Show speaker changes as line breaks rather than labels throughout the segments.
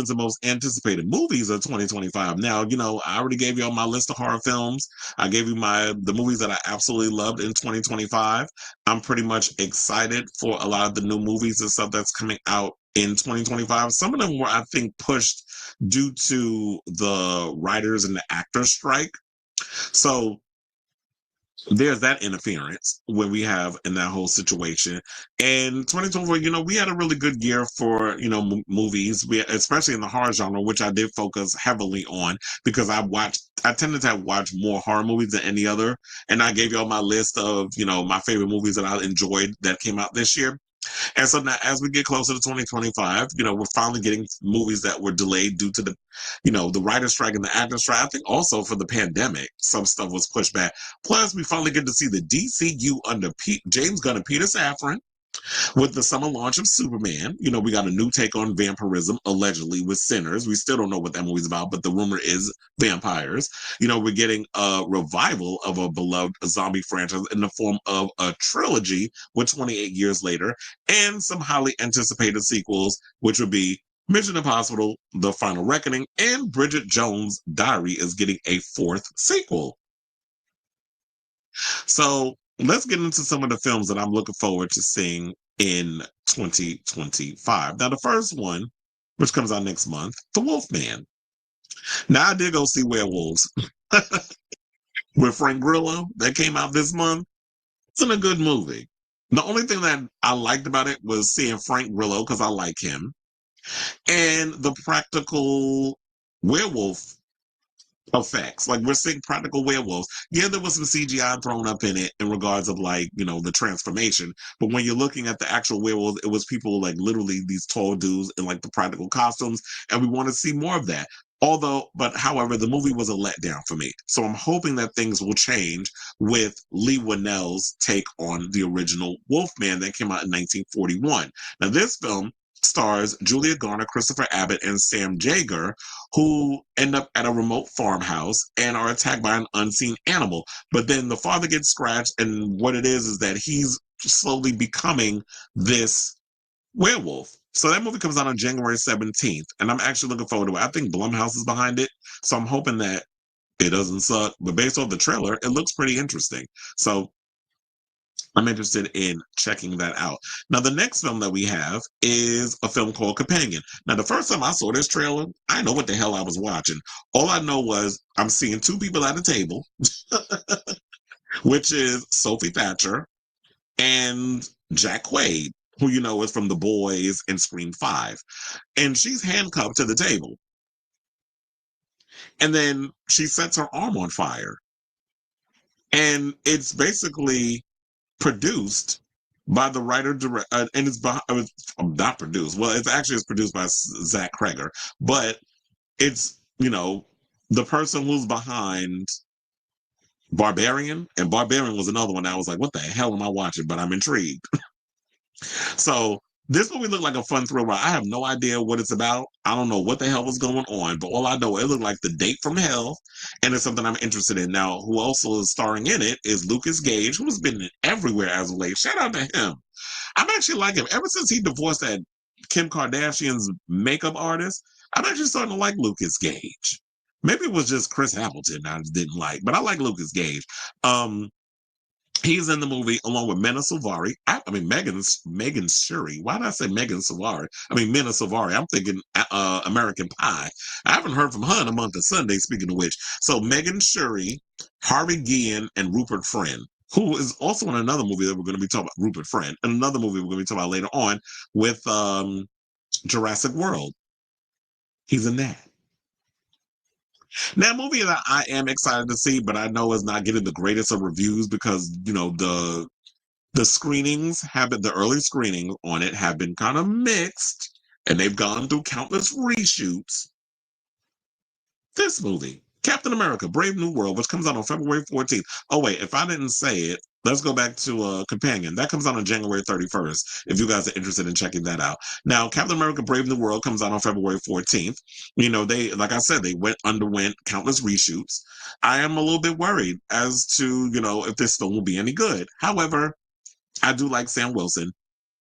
the most anticipated movies of 2025. Now, I already gave you all my list of horror films. I gave you the movies that I absolutely loved in 2025. I'm pretty much excited for a lot of the new movies and stuff that's coming out in 2025. Some of them were, I think, pushed due to the writers and the actors strike. So there's that interference when we have in that whole situation. And 2024, we had a really good year for, movies, especially in the horror genre, which I did focus heavily on because I tended to watch more horror movies than any other. And I gave y'all my list of, my favorite movies that I enjoyed that came out this year. And so now, as we get closer to 2025, we're finally getting movies that were delayed due to the writer's strike and the actor's strike. I think also for the pandemic, some stuff was pushed back. Plus, we finally get to see the DCU under James Gunn and Peter Safran. With the summer launch of Superman, we got a new take on vampirism, allegedly, with Sinners. We still don't know what that movie's about, but the rumor is vampires. We're getting a revival of a beloved zombie franchise in the form of a trilogy with 28 years later, and some highly anticipated sequels, which would be Mission Impossible, The Final Reckoning, and Bridget Jones' Diary is getting a fourth sequel. So let's get into some of the films that I'm looking forward to seeing in 2025. Now, the first one, which comes out next month, The Wolfman. Now, I did go see Werewolves with Frank Grillo that came out this month. It's a good movie. The only thing that I liked about it was seeing Frank Grillo because I like him, and the practical werewolf effects. Like, we're seeing practical werewolves. Yeah, there was some CGI thrown up in it in regards of the transformation. But when you're looking at the actual werewolves, it was people literally these tall dudes in the practical costumes. And we want to see more of that. However, the movie was a letdown for me. So I'm hoping that things will change with Lee Whannell's take on the original Wolfman that came out in 1941. Now, this film stars Julia Garner, Christopher Abbott, and Sam Jaeger, who end up at a remote farmhouse and are attacked by an unseen animal. But then the father gets scratched, and what it is that he's slowly becoming this werewolf. So that movie comes out on January 17th, and I'm actually looking forward to it. I think Blumhouse is behind it, so I'm hoping that it doesn't suck. But based on the trailer, it looks pretty interesting. So I'm interested in checking that out. Now, the next film that we have is a film called Companion. Now, the first time I saw this trailer, I didn't know what the hell I was watching. All I know was I'm seeing two people at a table, which is Sophie Thatcher and Jack Quaid, who is from The Boys and Scream 5. And she's handcuffed to the table. And then she sets her arm on fire. And it's basically produced by the writer and it's not produced. Well, it's produced by Zach Kreger, but it's the person who's behind Barbarian, and Barbarian was another one. I was like, what the hell am I watching? But I'm intrigued. So this movie looked like a fun thriller. I have no idea what it's about. I don't know what the hell was going on, but all I know, it looked like The Date from Hell, and it's something I'm interested in. Now, who also is starring in it is Lucas Gage, who has been everywhere as of late. Shout out to him. I'm actually like him. Ever since he divorced that Kim Kardashian's makeup artist, I'm actually starting to like Lucas Gage. Maybe it was just Chris Hamilton I just didn't like, but I like Lucas Gage. He's in the movie along with Mena Suvari. Megan Shuri. Why did I say Megan Suvari? Mena Suvari. I'm thinking American Pie. I haven't heard from her in a month of Sunday, speaking of which. So Megan Shuri, Harvey Guillen, and Rupert Friend, who is also in another movie that we're going to be talking about, Rupert Friend, and another movie we're going to be talking about later on with Jurassic World. He's in that. Now, a movie that I am excited to see, but I know is not getting the greatest of reviews because, the screenings the early screenings on it have been kind of mixed, and they've gone through countless reshoots. This movie, Captain America, Brave New World, which comes out on February 14th. Oh, wait, if I didn't say it, let's go back to Companion. That comes out on January 31st, if you guys are interested in checking that out. Now, Captain America Brave New World comes out on February 14th. They, like I said, they underwent countless reshoots. I am a little bit worried as to, if this film will be any good. However, I do like Sam Wilson.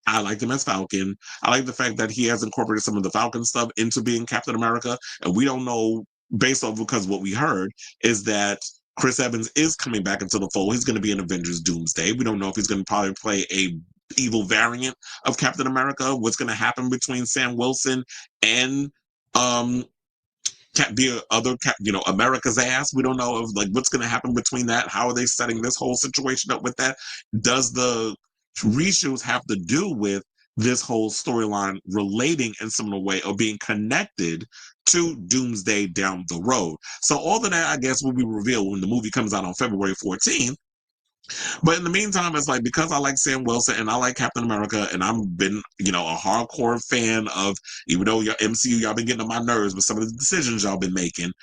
I liked him as Falcon. I like the fact that he has incorporated some of the Falcon stuff into being Captain America. And we don't know, based off because what we heard is that Chris Evans is coming back into the fold. He's going to be in Avengers Doomsday. We don't know if he's going to probably play a evil variant of Captain America. What's going to happen between Sam Wilson and um the other America's ass. We don't know of like what's going to happen between that. How are they setting this whole situation up with that? Does the reshoots have to do with this whole storyline relating in some way or being connected to Doomsday down the road? So all of that, I guess, will be revealed when the movie comes out on February 14th. But in the meantime, it's like because I like Sam Wilson and I like Captain America, and I've been, a hardcore fan of, even though your MCU, y'all been getting on my nerves with some of the decisions y'all been making,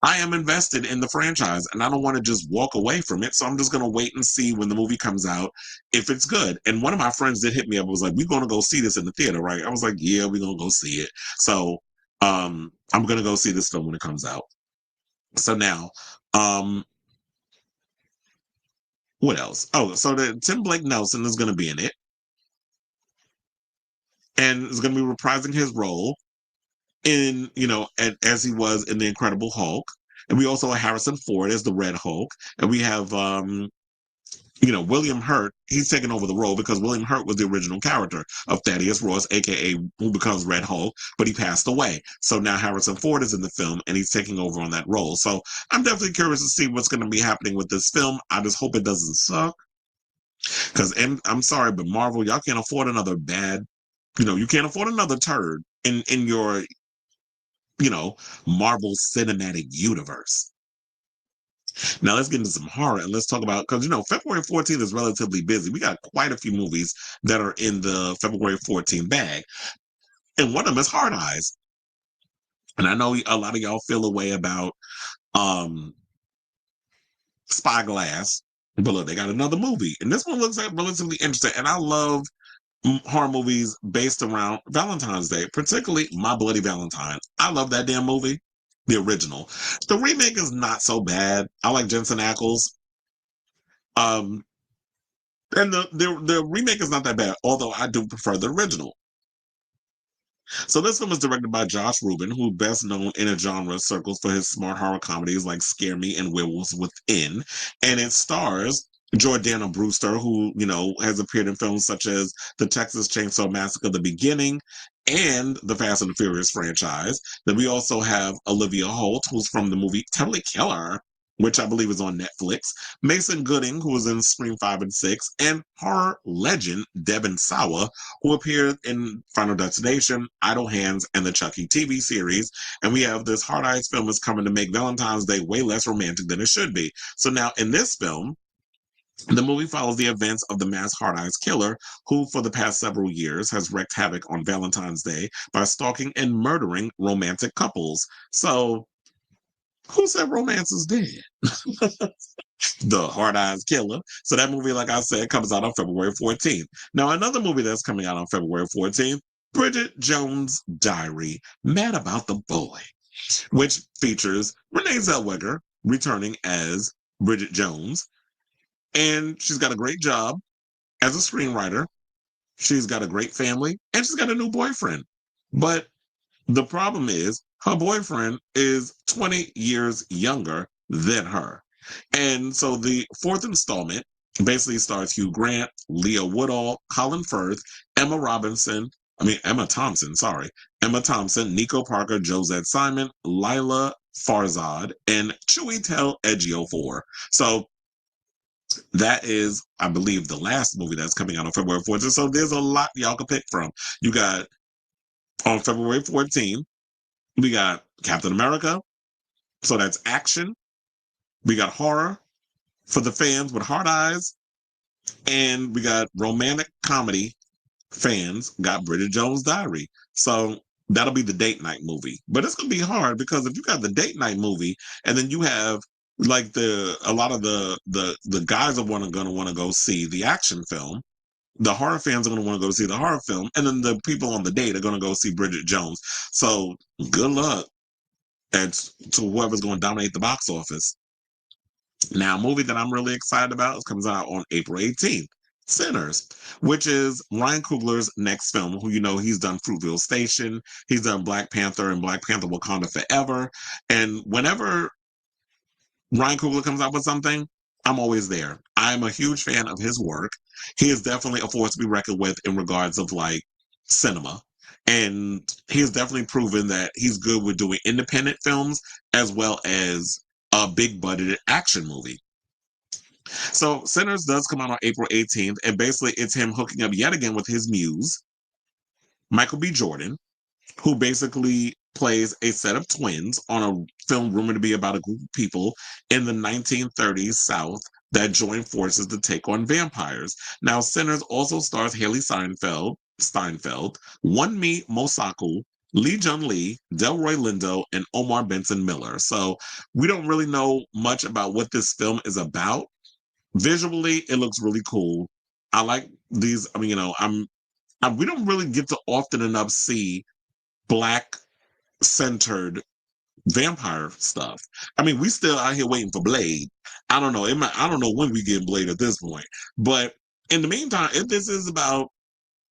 I am invested in the franchise and I don't want to just walk away from it. So I'm just going to wait and see when the movie comes out if it's good. And one of my friends did hit me up, was like, we're going to go see this in the theater, right? I was like, yeah, we're going to go see it. So I'm going to go see this film when it comes out. So now, what else? Oh, so the Tim Blake Nelson is going to be in it, and is going to be reprising his role in, as he was in the Incredible Hulk. And we also have Harrison Ford as the Red Hulk, and we have William Hurt. He's taking over the role because William Hurt was the original character of Thaddeus Ross, aka who becomes Red Hulk, but he passed away. So now Harrison Ford is in the film and he's taking over on that role. So I'm definitely curious to see what's going to be happening with this film. I just hope it doesn't suck. Because I'm sorry, but Marvel, y'all can't afford another bad, you can't afford another turd in your, Marvel Cinematic Universe. Now let's get into some horror and let's talk about, because February 14th is relatively busy. We got quite a few movies that are in the February 14th bag, and one of them is Hard Eyes. And I know a lot of y'all feel a way about Spyglass, but look, they got another movie, and this one looks like relatively interesting. And I love horror movies based around Valentine's Day, particularly My Bloody Valentine. I love that damn movie. The original. The remake is not so bad. I like Jensen Ackles. And the remake is not that bad, although I do prefer the original. So this film is directed by Josh Rubin, who best known in a genre circles for his smart horror comedies like Scare Me and Werewolves Within. And it stars Jordana Brewster, who, has appeared in films such as The Texas Chainsaw Massacre, The Beginning, and the Fast and the Furious franchise. Then we also have Olivia Holt, who's from the movie Totally Killer, which I believe is on Netflix, Mason Gooding, who was in Scream 5 and 6, and horror legend Devon Sawa, who appeared in Final Destination, Idle Hands, and the Chucky TV series. And we have this Hard Eyes film is coming to make Valentine's Day way less romantic than it should be. So now in this film, the movie follows the events of the mass Hard Eyes killer, who for the past several years has wreaked havoc on Valentine's Day by stalking and murdering romantic couples. So, who said romance is dead? The Hard Eyes Killer. So that movie, like I said, comes out on February 14th. Now, another movie that's coming out on February 14th, Bridget Jones' Diary, Mad About the Boy, which features Renee Zellweger returning as Bridget Jones. And she's got a great job as a screenwriter. She's got a great family, and she's got a new boyfriend. But the problem is her boyfriend is 20 years younger than her. And so the fourth installment basically stars Hugh Grant, Leah Woodall, Colin Firth, Emma Thompson, Nico Parker, Josette Simon, Lila Farzad, and Chiwetel Ejiofor. So that is, I believe, the last movie that's coming out on February 14th. So there's a lot y'all can pick from. You got, on February 14th, we got Captain America. So that's action. We got horror for the fans with Hard Eyes. And we got romantic comedy fans got Bridget Jones' Diary. So that'll be the date night movie. But it's going to be hard because if you got the date night movie and then you have like a lot of the guys are going to want to go see the action film. The horror fans are going to want to go see the horror film, and then the people on the date are going to go see Bridget Jones. So good luck to whoever's going to dominate the box office. Now, a movie that I'm really excited about comes out on April 18th. Sinners, which is Ryan Coogler's next film, who he's done Fruitvale Station, he's done Black Panther and Black Panther Wakanda Forever. And whenever Ryan Coogler comes out with something, I'm always there. I'm a huge fan of his work. He is definitely a force to be reckoned with in regards of like cinema. And he has definitely proven that he's good with doing independent films as well as a big budgeted action movie. So Sinners does come out on April 18th, and basically it's him hooking up yet again with his muse, Michael B. Jordan, who basically plays a set of twins on a film rumored to be about a group of people in the 1930s South that join forces to take on vampires. Now, Sinners also stars Haley Steinfeld, Wunmi Mosaku, Lee Jun Lee, Delroy Lindo, and Omar Benson Miller. So we don't really know much about what this film is about. Visually, it looks really cool. I like these. I mean, we don't really get to often enough see Black centered vampire stuff. I mean, we still out here waiting for Blade. I don't know. I don't know when we get Blade at this point. But in the meantime, if this is about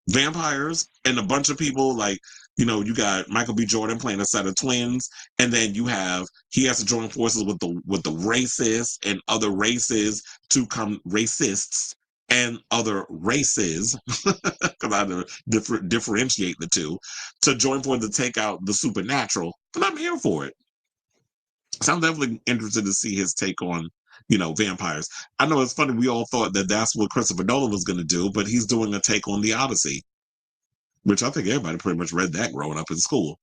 vampires and a bunch of people, like, you got Michael B. Jordan playing a set of twins, and then he has to join forces with the racists and other races to come racists and other races, because I had to differentiate the two, to join for to take out the supernatural. And I'm here for it. So I'm definitely interested to see his take on, vampires. I know it's funny, we all thought that that's what Christopher Nolan was going to do, but he's doing a take on The Odyssey, which I think everybody pretty much read that growing up in school.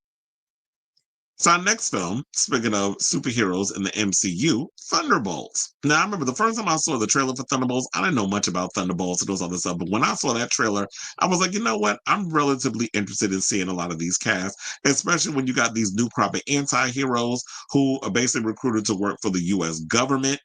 So our next film, speaking of superheroes in the MCU, Thunderbolts. Now, I remember the first time I saw the trailer for Thunderbolts, I didn't know much about Thunderbolts and those other stuff, but when I saw that trailer, I was like, you know what? I'm relatively interested in seeing a lot of these casts, especially when you got these new crop of anti-heroes who are basically recruited to work for the U.S. government.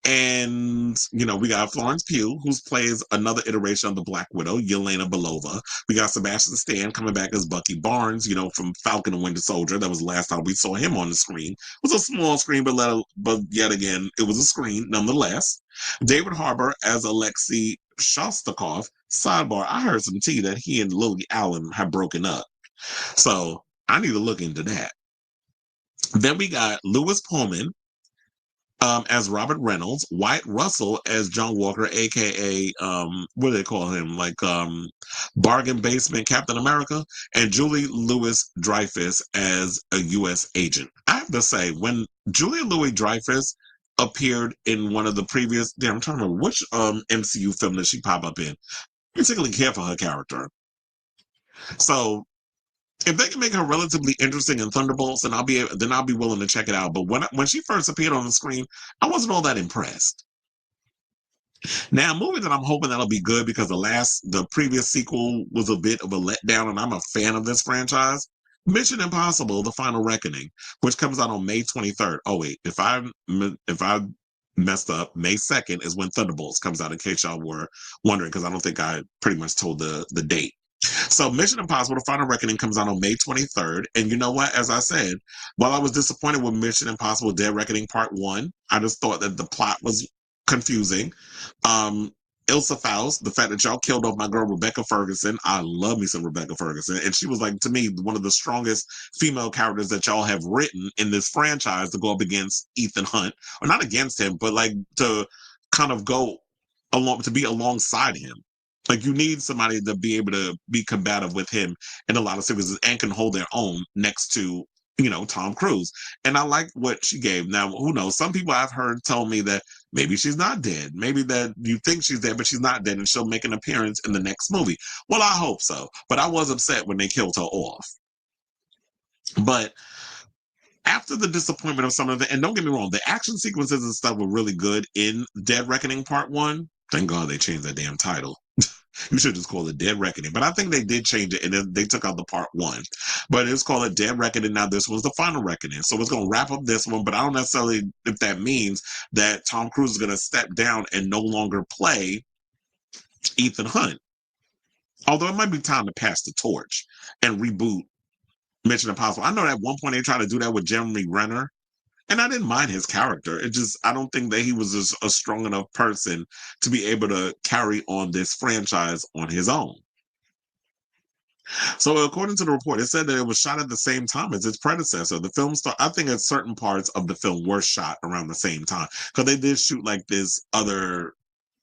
And, we got Florence Pugh, who plays another iteration of the Black Widow, Yelena Belova. We got Sebastian Stan coming back as Bucky Barnes, from Falcon and Winter Soldier. That was the last time we saw him on the screen. It was a small screen, but yet again, it was a screen nonetheless. David Harbour as Alexei Shostakov. Sidebar, I heard some tea that he and Lily Allen have broken up. So I need to look into that. Then we got Lewis Pullman, as Robert Reynolds, Wyatt Russell as John Walker, aka what do they call him? Like bargain basement Captain America, and Julie Louis-Dreyfus as a U.S. agent. I have to say, when Julie Louis-Dreyfus appeared in one of the previous, I'm trying to remember which MCU film did she pop up in. I particularly care for her character. So if they can make her relatively interesting in Thunderbolts, then I'll be willing to check it out. But when she first appeared on the screen, I wasn't all that impressed. Now, a movie that I'm hoping that'll be good, because the previous sequel was a bit of a letdown, and I'm a fan of this franchise. Mission Impossible: The Final Reckoning, which comes out on May 23rd. Oh wait, if I messed up, May 2nd is when Thunderbolts comes out. In case y'all were wondering, because I don't think I pretty much told the date. So Mission Impossible: The Final Reckoning comes out on May 23rd. And you know what? As I said, while I was disappointed with Mission Impossible Dead Reckoning Part 1, I just thought that the plot was confusing. Ilsa Faust, the fact that y'all killed off my girl Rebecca Ferguson. I love me some Rebecca Ferguson. And she was, like, to me, one of the strongest female characters that y'all have written in this franchise to go up against Ethan Hunt. Or not against him, but like to kind of go along, to be alongside him. Like, you need somebody to be able to be combative with him in a lot of sequences and can hold their own next to, Tom Cruise. And I like what she gave. Now, who knows? Some people I've heard tell me that maybe she's not dead. Maybe that you think she's dead, but she's not dead, and she'll make an appearance in the next movie. Well, I hope so. But I was upset when they killed her off. But after the disappointment of some of it, and don't get me wrong, the action sequences and stuff were really good in Dead Reckoning Part 1. Thank God they changed that damn title. You should just call it Dead Reckoning. But I think they did change it, and then they took out the Part 1. But it's called a Dead Reckoning. Now this was the Final Reckoning. So it's going to wrap up this one, but I don't necessarily if that means that Tom Cruise is going to step down and no longer play Ethan Hunt. Although it might be time to pass the torch and reboot Mission Impossible. I know at one point they tried to do that with Jeremy Renner, And I didn't mind his character. It just, I don't think that he was just a strong enough person to be able to carry on this franchise on his own. So, according to the report, it said that it was shot at the same time as its predecessor. The film star, I think, that certain parts of the film were shot around the same time because they did shoot like this other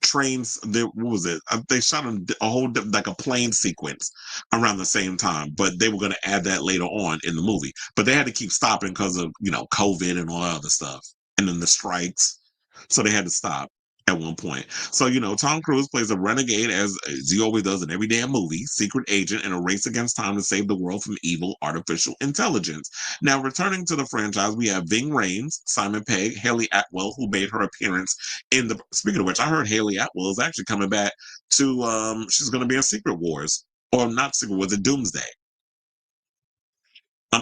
trains. What was it? They shot a whole like a plane sequence around the same time, but they were going to add that later on in the movie. But they had to keep stopping because of COVID and all that other stuff, and then the strikes. So they had to stop at one point. So, Tom Cruise plays a renegade as he always does in every damn movie, secret agent in a race against time to save the world from evil artificial intelligence. Now, returning to the franchise, we have Ving Rhames, Simon Pegg, Haley Atwell, who made her appearance in the. Speaking of which, I heard Haley Atwell is actually coming back to. She's going to be in Secret Wars, or not Secret Wars, a Doomsday.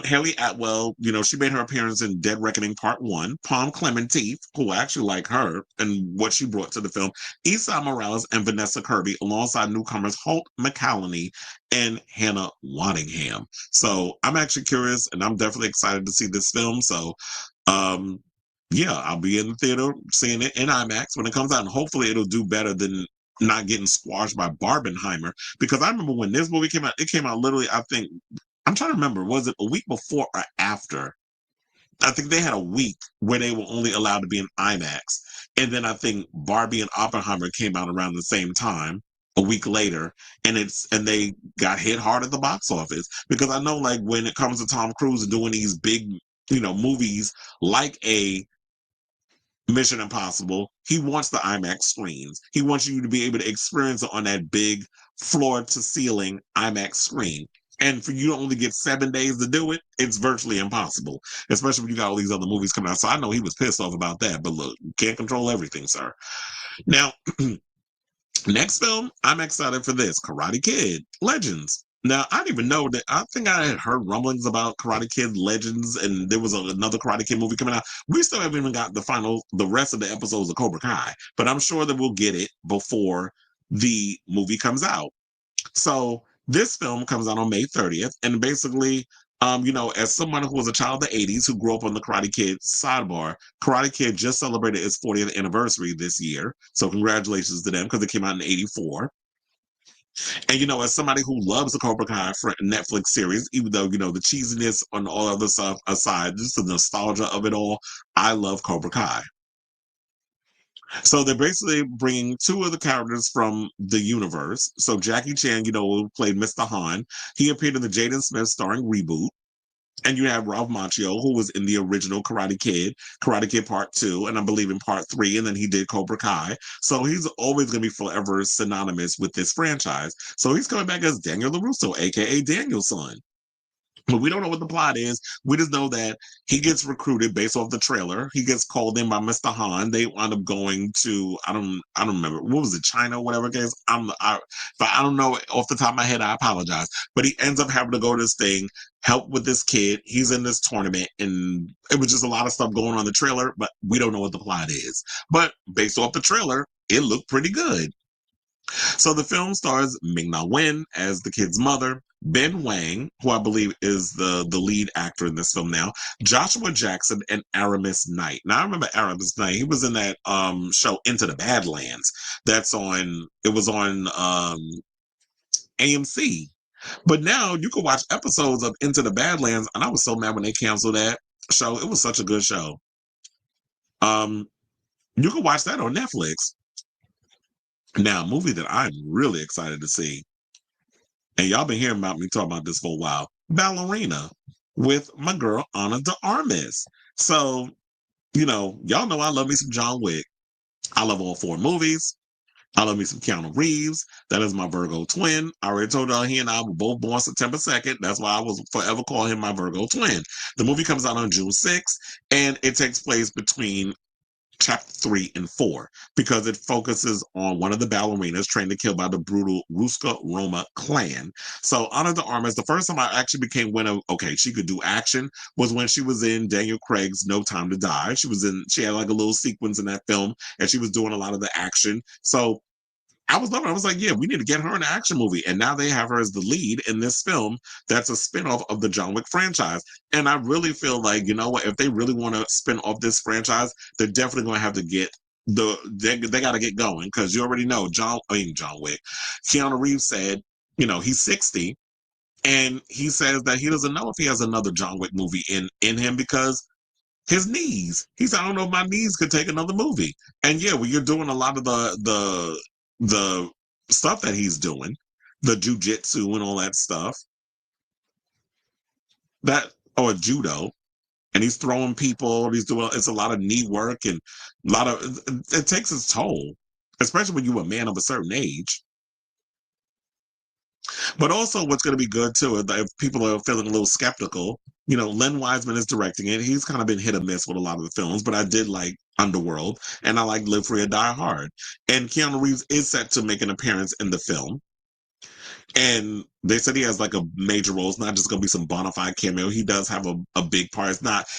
Haley Atwell, she made her appearance in Dead Reckoning Part 1. Palm Clemente, who I actually like her and what she brought to the film. Esai Morales and Vanessa Kirby, alongside newcomers Holt McCallany and Hannah Waddingham. So I'm actually curious, and I'm definitely excited to see this film. So, yeah, I'll be in the theater seeing it in IMAX when it comes out, and hopefully it'll do better than not getting squashed by Barbenheimer. Because I remember when this movie came out, it came out literally, I think, I'm trying to remember, was it a week before or after? I think they had a week where they were only allowed to be in IMAX. And then I think Barbie and Oppenheimer came out around the same time, a week later, and they got hit hard at the box office. Because I know, like, when it comes to Tom Cruise and doing these big, movies like a Mission Impossible, he wants the IMAX screens. He wants you to be able to experience it on that big floor to ceiling IMAX screen. And for you to only get 7 days to do it, it's virtually impossible, especially when you got all these other movies coming out. So I know he was pissed off about that, but look, you can't control everything, sir. Now, next film, I'm excited for this, Karate Kid Legends. Now, I didn't even know that. I think I had heard rumblings about Karate Kid Legends, and there was another Karate Kid movie coming out. We still haven't even got the rest of the episodes of Cobra Kai, but I'm sure that we'll get it before the movie comes out. So this film comes out on May 30th, and basically, as someone who was a child of the 80s who grew up on the Karate Kid sidebar, Karate Kid just celebrated its 40th anniversary this year. So congratulations to them because it came out in 84. And, as somebody who loves the Cobra Kai Netflix series, even though, the cheesiness and all other stuff aside, just the nostalgia of it all, I love Cobra Kai. So they're basically bringing two of the characters from the universe. So Jackie Chan, who played Mr. Han, he appeared in the Jaden Smith starring Reboot. And you have Ralph Macchio, who was in the original Karate Kid Part 2, and I believe in Part 3, and then he did Cobra Kai. So he's always going to be forever synonymous with this franchise. So he's coming back as Daniel LaRusso, a.k.a. Daniel's son. But we don't know what the plot is. We just know that he gets recruited based off the trailer. He gets called in by Mr. Han. They wind up going to I don't remember, what was it, China or whatever it is. But I don't know off the top of my head. I apologize. But he ends up having to go to this thing, help with this kid. He's in this tournament, and it was just a lot of stuff going on in the trailer. But we don't know what the plot is. But based off the trailer, it looked pretty good. So the film stars Ming-Na Wen as the kid's mother, Ben Wang, who I believe is the lead actor in this film now, Joshua Jackson, and Aramis Knight. Now I remember Aramis Knight. He was in that show Into the Badlands. It was on AMC. But now you can watch episodes of Into the Badlands, and I was so mad when they canceled that show. It was such a good show. You can watch that on Netflix. Now, a movie that I'm really excited to see, and y'all been hearing about me talking about this for a while, Ballerina, with my girl Ana de Armas. So, y'all know I love me some John Wick. I love all 4 movies. I love me some Keanu Reeves. That is my Virgo twin. I already told y'all he and I were both born September 2nd. That's why I will forever call him my Virgo twin. The movie comes out on June 6th, and it takes place between chapter 3 and 4 because it focuses on one of the ballerinas trained to kill by the brutal Ruska Roma clan. So Ana de Armas, the first time I actually became aware of, okay, she could do action was when she was in Daniel Craig's No Time to Die. She had like a little sequence in that film, and she was doing a lot of the action. So I was loving it. I was like, yeah, we need to get her in an action movie. And now they have her as the lead in this film that's a spinoff of the John Wick franchise. And I really feel like, you know what, if they really want to spin off this franchise, they're definitely going to have to get they got to get going, because you already know John Wick. Keanu Reeves said, he's 60, and he says that he doesn't know if he has another John Wick movie in him because his knees. He said, I don't know if my knees could take another movie. And yeah, when you're doing a lot of the stuff that he's doing, the jujitsu and all that stuff, that or judo, and he's throwing people, he's doing it's a lot of knee work, and a lot of it takes its toll, especially when you're a man of a certain age. But also, what's going to be good too, if people are feeling a little skeptical, Len Wiseman is directing it. He's kind of been hit or miss with a lot of the films, but I did like Underworld, and I like Live Free or Die Hard. And Keanu Reeves is set to make an appearance in the film. And they said he has like a major role. It's not just going to be some bona fide cameo. He does have a big part.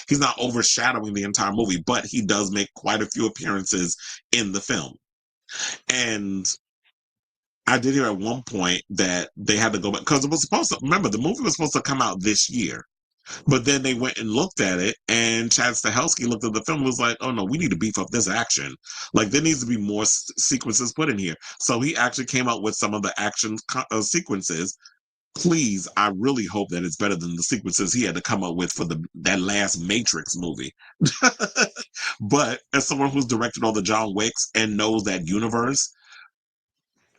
He's not overshadowing the entire movie, but he does make quite a few appearances in the film. And I did hear at one point that they had to go back because it was supposed to, remember, the movie was supposed to come out this year. But then they went and looked at it, and Chad Stahelski looked at the film and was like, oh no, we need to beef up this action. Like, there needs to be more sequences put in here. So he actually came out with some of the action sequences. Please, I really hope that it's better than the sequences he had to come up with for that last Matrix movie. But as someone who's directed all the John Wicks and knows that universe,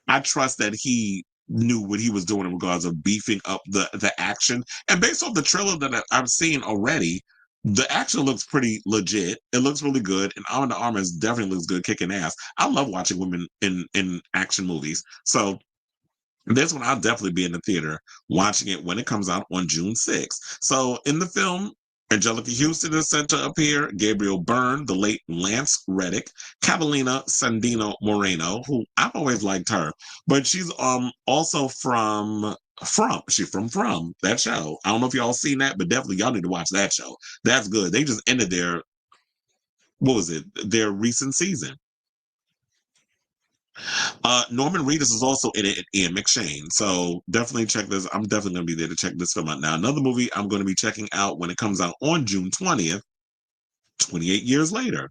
I trust that he knew what he was doing in regards of beefing up the action. And based on the trailer that I've seen already, the action looks pretty legit. It looks really good, and Ana de Armas definitely looks good, kicking ass. I love watching women in action movies. So this one, I'll definitely be in the theater watching it when it comes out on June 6th. So in the film, Angelica Houston is set to appear, Gabriel Byrne, the late Lance Reddick, Catalina Sandino Moreno, who I've always liked her, but she's also from that show. I don't know if y'all seen that, but definitely y'all need to watch that show. That's good. They just ended their recent season. Norman Reedus is also in it, and Ian McShane. So definitely check this. I'm definitely going to be there to check this film out. Now, another movie I'm going to be checking out when it comes out on June 20th, 28 years later.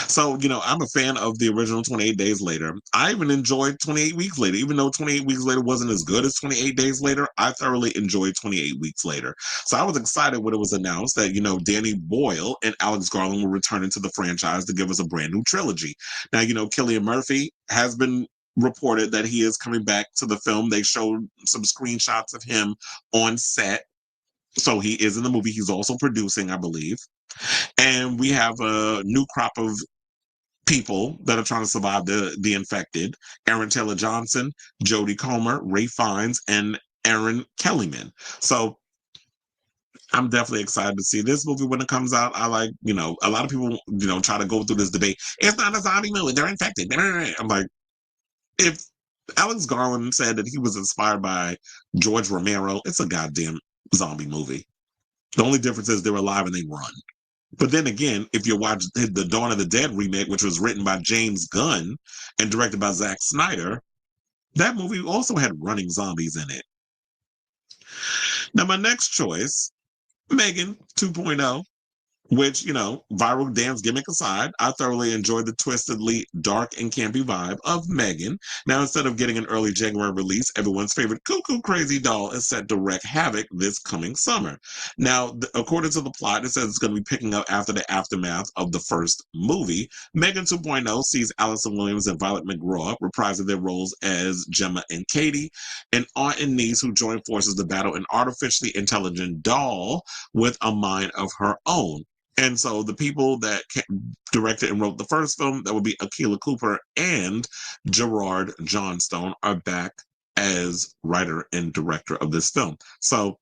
So, I'm a fan of the original 28 Days Later. I even enjoyed 28 Weeks Later. Even though 28 Weeks Later wasn't as good as 28 Days Later, I thoroughly enjoyed 28 Weeks Later. So I was excited when it was announced that, Danny Boyle and Alex Garland were returning to the franchise to give us a brand new trilogy. Now, Cillian Murphy has been reported that he is coming back to the film. They showed some screenshots of him on set. So he is in the movie. He's also producing, I believe. And we have a new crop of people that are trying to survive the infected. Aaron Taylor Johnson, Jodie Comer, Ray Fiennes, and Aaron Kellyman. So I'm definitely excited to see this movie when it comes out. I like, a lot of people, try to go through this debate. It's not a zombie movie. They're infected. I'm like, if Alex Garland said that he was inspired by George Romero, it's a goddamn zombie movie. The only difference is they're alive and they run. But then again, if you watch the Dawn of the Dead remake, which was written by James Gunn and directed by Zack Snyder, that movie also had running zombies in it. Now, my next choice, Megan 2.0. Which, viral dance gimmick aside, I thoroughly enjoyed the twistedly dark and campy vibe of Megan. Now, instead of getting an early January release, everyone's favorite cuckoo crazy doll is set to wreak havoc this coming summer. Now, according to the plot, it says it's going to be picking up after the aftermath of the first movie. Megan 2.0 sees Allison Williams and Violet McGraw reprising their roles as Gemma and Katie, an aunt and niece who join forces to battle an artificially intelligent doll with a mind of her own. And so the people that directed and wrote the first film, that would be Akilah Cooper and Gerard Johnstone, are back as writer and director of this film. So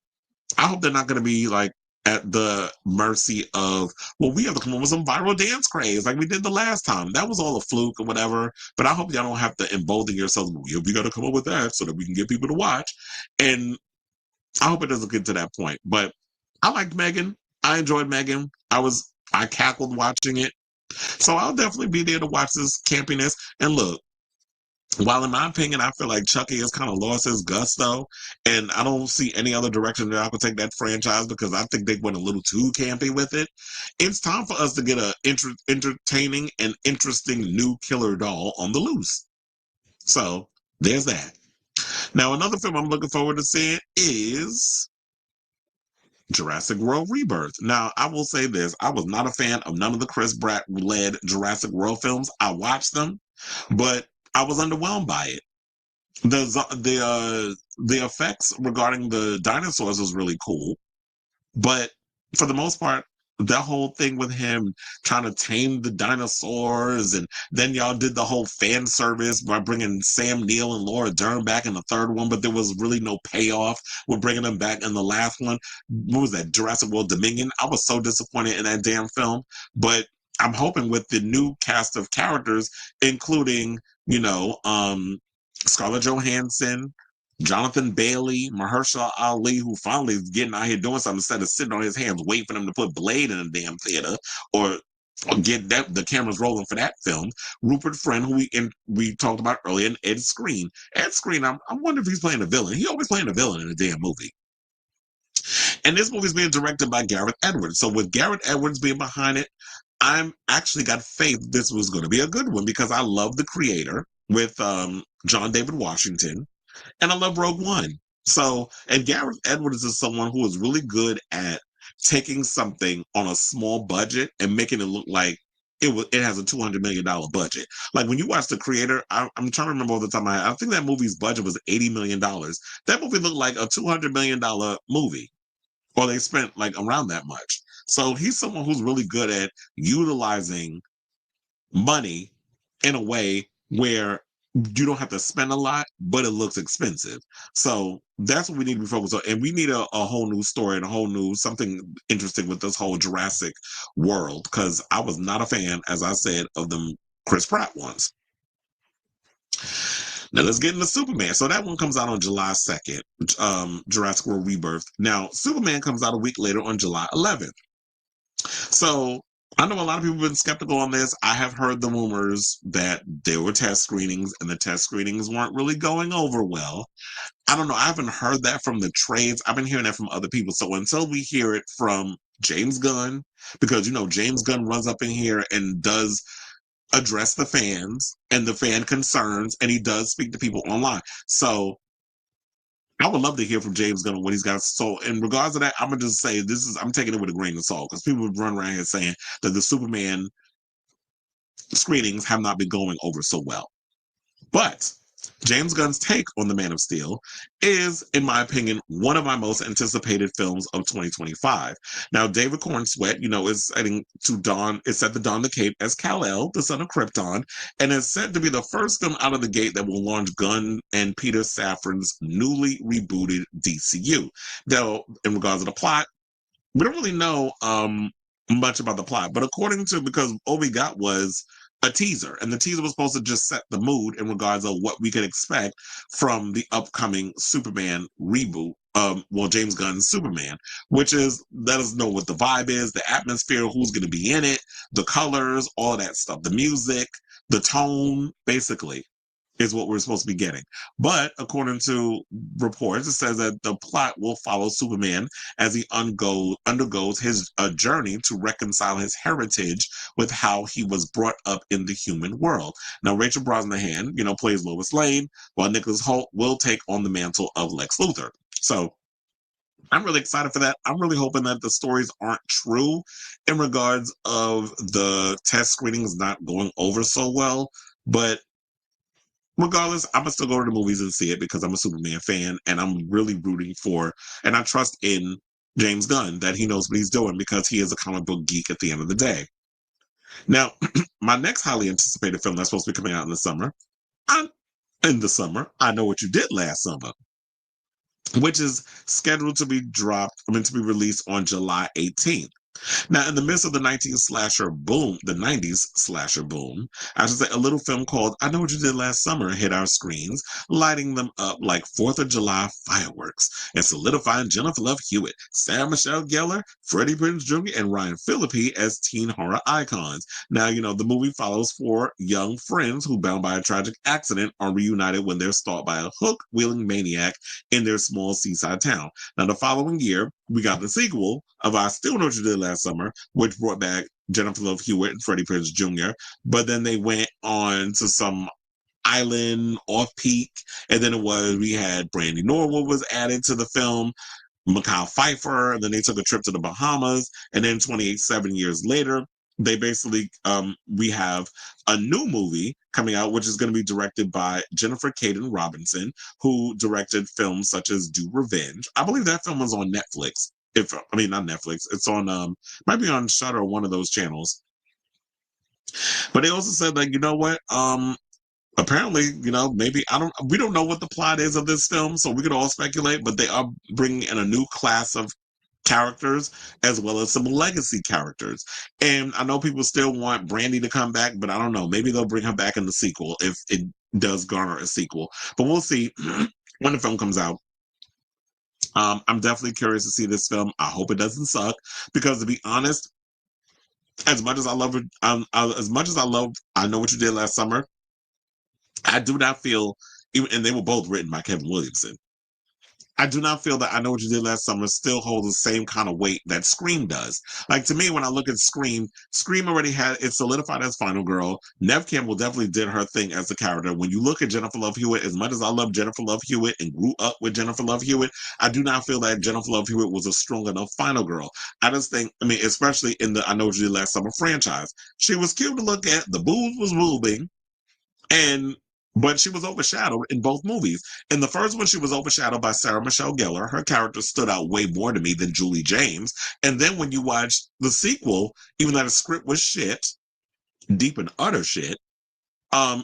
I hope they're not going to be like at the mercy of, well, we have to come up with some viral dance craze like we did the last time. That was all a fluke or whatever. But I hope y'all don't have to embolden yourselves. We got to come up with that so that we can get people to watch. And I hope it doesn't get to that point. But I liked Megan. I enjoyed Megan. I cackled watching it. So I'll definitely be there to watch this campiness. And look, While in my opinion, I feel like Chucky has kind of lost his gusto, and I don't see any other direction that I could take that franchise because I think they went a little too campy with it. It's time for us to get a entertaining and interesting new killer doll on the loose. So there's that. Now, another film I'm looking forward to seeing is Jurassic World Rebirth. Now, I will say this: I was not a fan of none of the Chris Pratt led Jurassic World films. I watched them, but I was underwhelmed by it. The effects regarding the dinosaurs was really cool, but for the most part, that whole thing with him trying to tame the dinosaurs, and then y'all did the whole fan service by bringing Sam Neill and Laura Dern back in the third one, but there was really no payoff with bringing them back in the last one. What was that, Jurassic World Dominion? I was so disappointed in that damn film, but I'm hoping with the new cast of characters, including, Scarlett Johansson, Jonathan Bailey, Mahershala Ali, who finally is getting out here doing something instead of sitting on his hands waiting for them to put Blade in a damn theater or get the cameras rolling for that film. Rupert Friend, who we talked about earlier, and Ed Skrein. Ed Skrein, I wonder if he's playing a villain. He always playing a villain in a damn movie. And this movie's being directed by Gareth Edwards. So with Gareth Edwards being behind it, I'm actually got faith this was going to be a good one because I love the creator with John David Washington, and I love Rogue One. So, and Gareth Edwards is someone who is really good at taking something on a small budget and making it look like it has a $200 million budget. Like when you watch The Creator, I'm trying to remember all the time. I think that movie's budget was $80 million. That movie looked like a $200 million movie, or they spent like around that much. So he's someone who's really good at utilizing money in a way where you don't have to spend a lot, but it looks expensive. So that's what we need to be focused on. And we need a whole new story and a whole new something interesting with this whole Jurassic world, because I was not a fan, as I said, of them Chris Pratt ones. Now let's get into Superman. So that one comes out on July 2nd, Jurassic World Rebirth. Now, Superman comes out a week later on July 11th. So I know a lot of people have been skeptical on this. I have heard the rumors that there were test screenings and the test screenings weren't really going over well. I don't know. I haven't heard that from the trades. I've been hearing that from other people. So until we hear it from James Gunn, because, James Gunn runs up in here and does address the fans and the fan concerns, and he does speak to people online. So I would love to hear from James Gunn what he's got. So in regards to that, I'm gonna just say I'm taking it with a grain of salt because people would run around here saying that the Superman screenings have not been going over so well. But James Gunn's take on The Man of Steel is, in my opinion, one of my most anticipated films of 2025. Now, David Corn Sweat, is set to don the cape as Kal-El, the son of Krypton, and is said to be the first film out of the gate that will launch Gunn and Peter Safran's newly rebooted DCU. Now, in regards to the plot, we don't really know much about the plot, but because all we got was a teaser, and the teaser was supposed to just set the mood in regards of what we could expect from the upcoming Superman reboot. James Gunn's Superman, which is let us know what the vibe is, the atmosphere, who's going to be in it, the colors, all that stuff, the music, the tone, basically, is what we're supposed to be getting. But according to reports, it says that the plot will follow Superman as he undergoes his journey to reconcile his heritage with how he was brought up in the human world. Now, Rachel Brosnahan, plays Lois Lane, while Nicholas Hoult will take on the mantle of Lex Luthor. So I'm really excited for that. I'm really hoping that the stories aren't true in regards of the test screenings not going over so well. But regardless, I'm gonna still go to the movies and see it because I'm a Superman fan, and I'm really rooting for, and I trust in James Gunn that he knows what he's doing because he is a comic book geek at the end of the day. Now, my next highly anticipated film that's supposed to be coming out in the summer, I Know What You Did Last Summer, which is scheduled to be released on July 18th. Now, in the midst of the 90s slasher boom, I should say a little film called I Know What You Did Last Summer hit our screens, lighting them up like 4th of July fireworks and solidifying Jennifer Love Hewitt, Sarah Michelle Gellar, Freddie Prinze Jr., and Ryan Phillippe as teen horror icons. Now, the movie follows four young friends who, bound by a tragic accident, are reunited when they're stalked by a hook-wielding maniac in their small seaside town. Now, the following year, we got the sequel of I Still Know What You Did Last Summer, which brought back Jennifer Love Hewitt and Freddie Prinze Jr. But then they went on to some island off peak, and then we had Brandy Norwood was added to the film, Mikhail Pfeiffer, and then they took a trip to the Bahamas, and then 7 years later, they basically we have a new movie coming out, which is going to be directed by Jennifer Caden Robinson, who directed films such as Do Revenge. I believe that film was on Netflix. Not Netflix. It's on might be on Shudder or one of those channels. But they also said, like, you know what? Apparently, maybe we don't know what the plot is of this film, so we could all speculate, but they are bringing in a new class of characters as well as some legacy characters. And I know people still want Brandy to come back, but I don't know. Maybe they'll bring her back in the sequel if it does garner a sequel. But we'll see when the film comes out. I'm definitely curious to see this film. I hope it doesn't suck, because to be honest, as much as I love it, as much as I love I Know What You Did Last Summer, I do not feel, and they were both written by Kevin Williamson, I do not feel that I Know What You Did Last Summer still holds the same kind of weight that Scream does. Like, to me, when I look at Scream already had it solidified as Final Girl. Neve Campbell definitely did her thing as the character. When you look at Jennifer Love Hewitt, as much as I love Jennifer Love Hewitt and grew up with Jennifer Love Hewitt, I do not feel that Jennifer Love Hewitt was a strong enough Final Girl. I just think, especially in the I Know What You Did Last Summer franchise, she was cute to look at, the boobs was moving, but she was overshadowed in both movies. In the first one, she was overshadowed by Sarah Michelle Gellar. Her character stood out way more to me than Julie James. And then when you watch the sequel, even though the script was shit, deep and utter shit,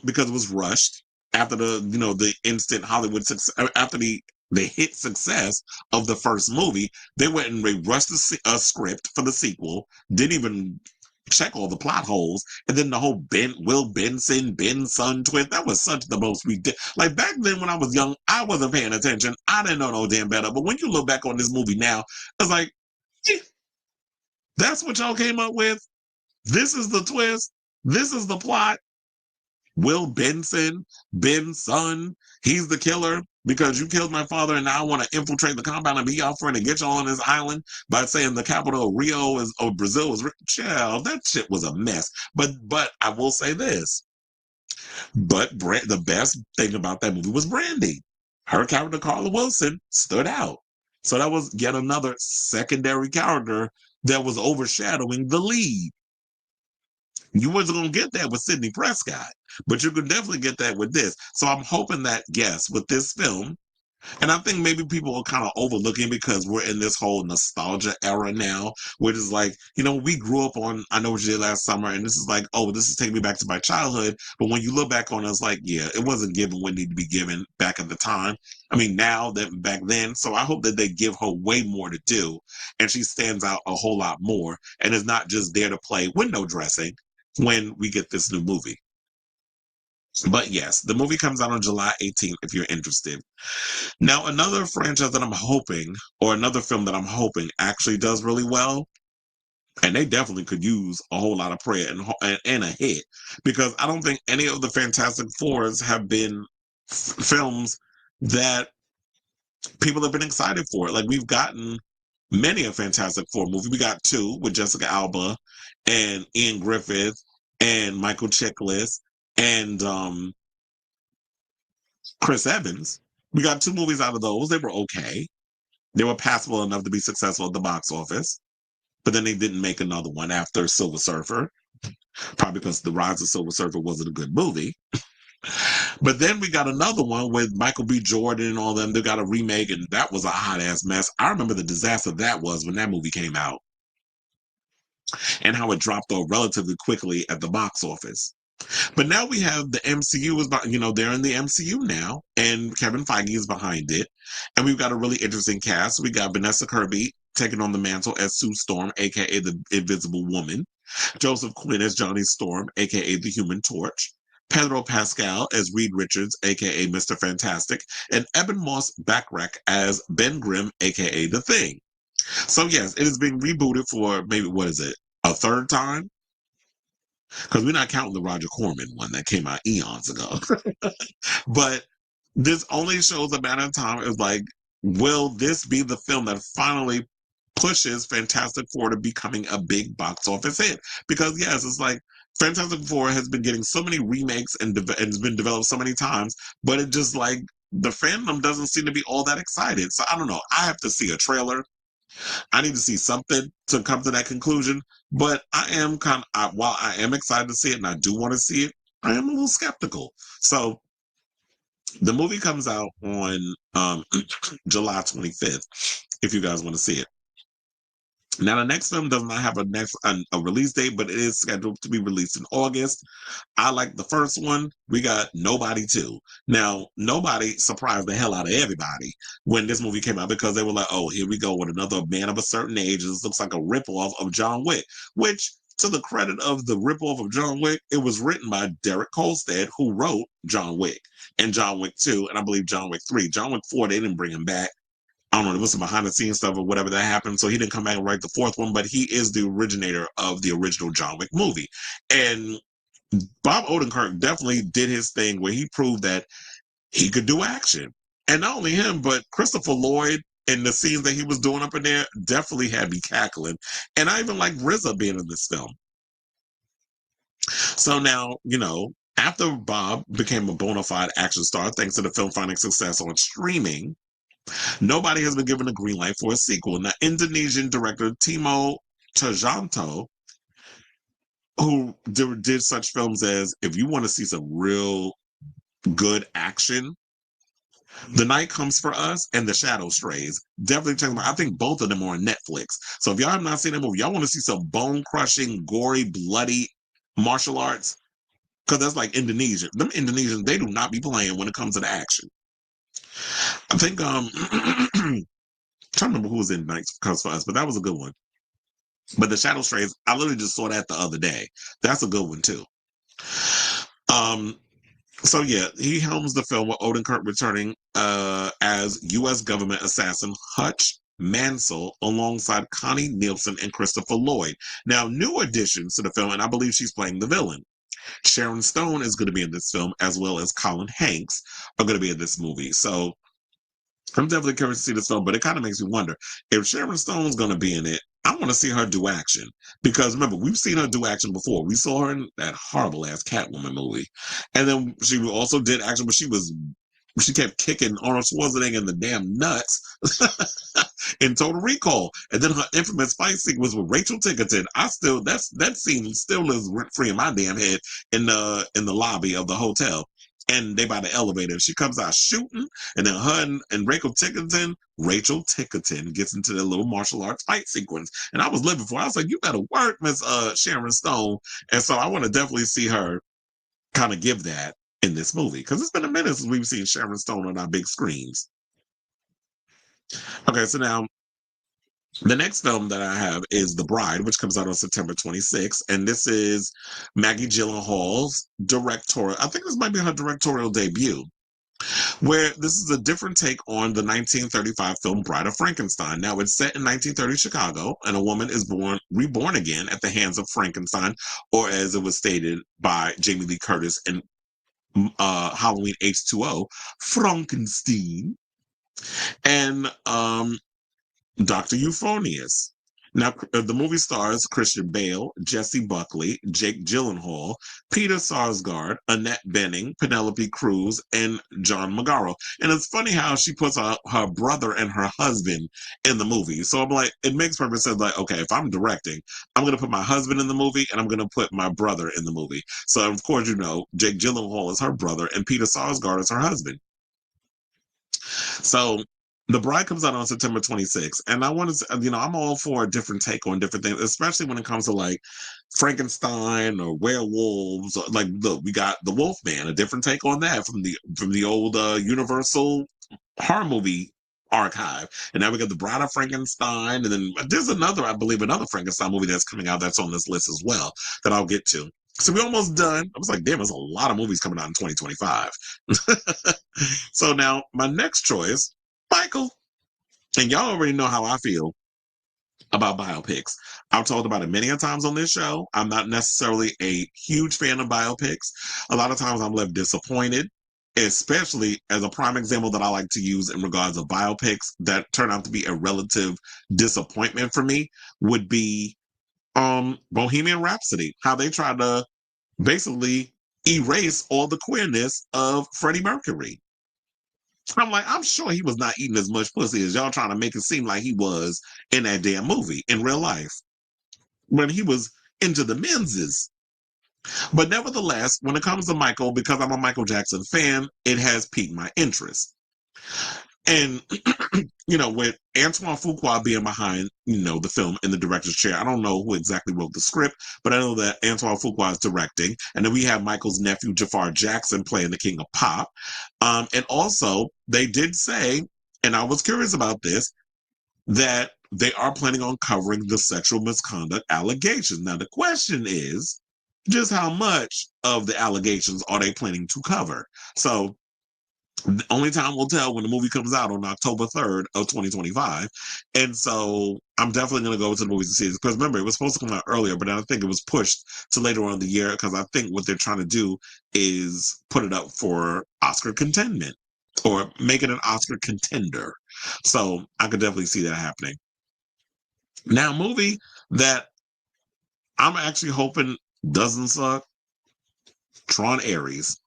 because it was rushed after the instant Hollywood success, after the hit success of the first movie, they went and they rushed a script for the sequel, didn't even check all the plot holes, and then the whole Will Benson, Ben Son twist, that was such the most ridiculous. Like, back then when I was young, I wasn't paying attention. I didn't know no damn better. But when you look back on this movie now, it's like, that's what y'all came up with? This is the twist? This is the plot? Will Benson, Ben's son, he's the killer because you killed my father, and now I want to infiltrate the compound and be out for it and get y'all on this island by saying the capital of Brazil is child. That shit was a mess. But I will say this. But the best thing about that movie was Brandy. Her character, Carla Wilson, stood out. So that was yet another secondary character that was overshadowing the lead. You wasn't going to get that with Sidney Prescott, but you could definitely get that with this. So I'm hoping that, yes, with this film, and I think maybe people are kind of overlooking because we're in this whole nostalgia era now, which is like, we grew up on I Know What You Did Last Summer, and this is like, oh, this is taking me back to my childhood. But when you look back on it, it's like, yeah, it wasn't given what needed to be given back at the time. Now that back then. So I hope that they give her way more to do, and she stands out a whole lot more, and is not just there to play window dressing when we get this new movie. But yes, the movie comes out on July 18th if you're interested. Now, another franchise that I'm hoping, or another film that I'm hoping actually does really well, and they definitely could use a whole lot of prayer and a hit, because I don't think any of the Fantastic Fours have been films that people have been excited for. Like, we've gotten many a Fantastic Four movie. We got two with Jessica Alba and Ian Griffith and Michael Chiklis and Chris Evans. We got two movies out of those. They were okay. They were passable enough to be successful at the box office. But then they didn't make another one after Silver Surfer, probably because The Rise of Silver Surfer wasn't a good movie. But then we got another one with Michael B. Jordan and all them. They got a remake, and that was a hot-ass mess. I remember the disaster that was when that movie came out and how it dropped off relatively quickly at the box office. But now we have the MCU they're in the MCU now, and Kevin Feige is behind it. And we've got a really interesting cast. We got Vanessa Kirby taking on the mantle as Sue Storm, aka the Invisible Woman. Joseph Quinn as Johnny Storm, aka the Human Torch. Pedro Pascal as Reed Richards, aka Mr. Fantastic, and Eben Moss Backrack as Ben Grimm, aka The Thing. So yes, it is being rebooted for maybe what is it, a third time? Because we're not counting the Roger Corman one that came out eons ago. But this only shows a matter of time. It's like, will this be the film that finally pushes Fantastic Four to becoming a big box office hit? Because yes, it's like Fantastic Four has been getting so many remakes and it's been developed so many times, but it just like the fandom doesn't seem to be all that excited. So I don't know. I have to see a trailer. I need to see something to come to that conclusion. But I am while I am excited to see it and I do want to see it, I am a little skeptical. So the movie comes out on July 25th, if you guys want to see it. Now, the next film does not have a release date, but it is scheduled to be released in August. I like the first one. We got Nobody 2. Now, Nobody surprised the hell out of everybody when this movie came out because they were like, oh, here we go with another man of a certain age. This looks like a ripoff of John Wick, which, to the credit of the ripoff of John Wick, it was written by Derek Kolstad, who wrote John Wick and John Wick 2, and I believe John Wick 3. John Wick 4, they didn't bring him back. I don't know, there was some behind the scenes stuff or whatever that happened. So he didn't come back and write the fourth one, but he is the originator of the original John Wick movie. And Bob Odenkirk definitely did his thing where he proved that he could do action. And not only him, but Christopher Lloyd and the scenes that he was doing up in there definitely had me cackling. And I even like RZA being in this film. So now, after Bob became a bona fide action star, thanks to the film finding success on streaming, nobody has been given a green light for a sequel. Now, Indonesian director Timo Tjahjanto, who did such films as, if you want to see some real good action, The Night Comes for Us and The Shadow Strays. Definitely check them out. I think both of them are on Netflix. So if y'all have not seen that movie, y'all want to see some bone-crushing, gory, bloody martial arts, because that's like Indonesia. Them Indonesians, they do not be playing when it comes to the action. I think I'm trying to remember who was in Night Comes for Us, but that was a good one. But The Shadow Strays, I literally just saw that the other day. That's a good one too. So yeah, he helms the film with Odenkirk returning as U.S. government assassin Hutch Mansell alongside Connie Nielsen and Christopher Lloyd. Now, new additions to the film, and I believe she's playing the villain. Sharon Stone is going to be in this film, as well as Colin Hanks are going to be in this movie. So I'm definitely curious to see this film, but it kind of makes me wonder if Sharon Stone's going to be in it. I want to see her do action because remember, we've seen her do action before. We saw her in that horrible ass Catwoman movie, and then she also did action, but she kept kicking Arnold Schwarzenegger in the damn nuts in Total Recall, and then her infamous fight sequence with Rachel Tickerton. That scene still lives rent free in my damn head in the lobby of the hotel. And they by the elevator. She comes out shooting, and then her and Rachel Tickerton gets into the little martial arts fight sequence. And I was living for it. I was like, you better work, Miss Sharon Stone. And so I want to definitely see her kind of give that in this movie. Because it's been a minute since we've seen Sharon Stone on our big screens. Okay, so now the next film that I have is The Bride, which comes out on September 26th. And this is Maggie Gyllenhaal's directorial. I think this might be her directorial debut, where this is a different take on the 1935 film Bride of Frankenstein. Now, it's set in 1930 Chicago, and a woman is reborn again at the hands of Frankenstein, or as it was stated by Jamie Lee Curtis in Halloween H2O, Frankenstein. And Dr. Euphonious. Now, the movie stars Christian Bale, Jessie Buckley, Jake Gyllenhaal, Peter Sarsgaard, Annette Bening, Penelope Cruz, and John Magaro. And it's funny how she puts her brother and her husband in the movie. So I'm like, it makes perfect sense. Like, okay, if I'm directing, I'm going to put my husband in the movie and I'm going to put my brother in the movie. So, of course, Jake Gyllenhaal is her brother and Peter Sarsgaard is her husband. So, The Bride comes out on September 26th, and I want to, I'm all for a different take on different things, especially when it comes to like Frankenstein or werewolves. Like, look, we got The Wolfman, a different take on that from the old Universal horror movie archive. And now we got The Bride of Frankenstein. And then there's another, I believe, another Frankenstein movie that's coming out that's on this list as well that I'll get to. So we're almost done. I was like, damn, there's a lot of movies coming out in 2025. So now my next choice, Michael. And y'all already know how I feel about biopics. I've talked about it many a times on this show. I'm not necessarily a huge fan of biopics. A lot of times I'm left disappointed, especially as a prime example that I like to use in regards of biopics that turn out to be a relative disappointment for me would be Bohemian Rhapsody, how they tried to basically erase all the queerness of Freddie Mercury. I'm like, I'm sure he was not eating as much pussy as y'all trying to make it seem like he was in that damn movie in real life when he was into the menses. But nevertheless, when it comes to Michael, because I'm a Michael Jackson fan, it has piqued my interest. And, with Antoine Fuqua being behind, the film in the director's chair, I don't know who exactly wrote the script, but I know that Antoine Fuqua is directing. And then we have Michael's nephew, Jafar Jackson, playing the King of Pop. And also, they did say, and I was curious about this, that they are planning on covering the sexual misconduct allegations. Now, the question is, just how much of the allegations are they planning to cover? So, the only time we'll tell when the movie comes out on October 3rd of 2025. And so I'm definitely going to go to the movies to see this. Because remember, it was supposed to come out earlier, but I think it was pushed to later on in the year because I think what they're trying to do is put it up for Oscar contentment or make it an Oscar contender. So I could definitely see that happening. Now, a movie that I'm actually hoping doesn't suck, Tron Ares.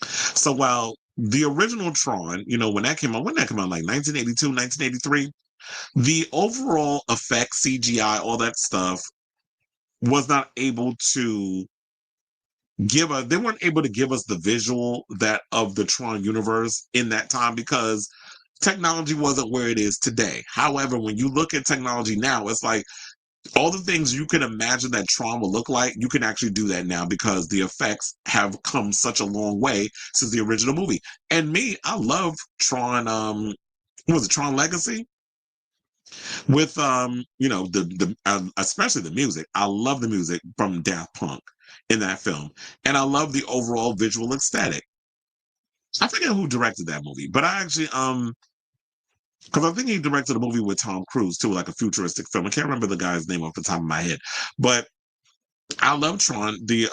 So while the original Tron, when that came out, like 1982, 1983, the overall effects, CGI, all that stuff was not able to they weren't able to give us the visual that of the Tron universe in that time because technology wasn't where it is today. However, when you look at technology now, it's like all the things you can imagine that Tron will look like, you can actually do that now because the effects have come such a long way since the original movie. And I love Tron, what was it, Tron Legacy? With, especially the music. I love the music from Daft Punk in that film. And I love the overall visual aesthetic. I forget who directed that movie, but I actually, because I think he directed a movie with Tom Cruise too, like a futuristic film. I can't remember the guy's name off the top of my head, but I love Tron, the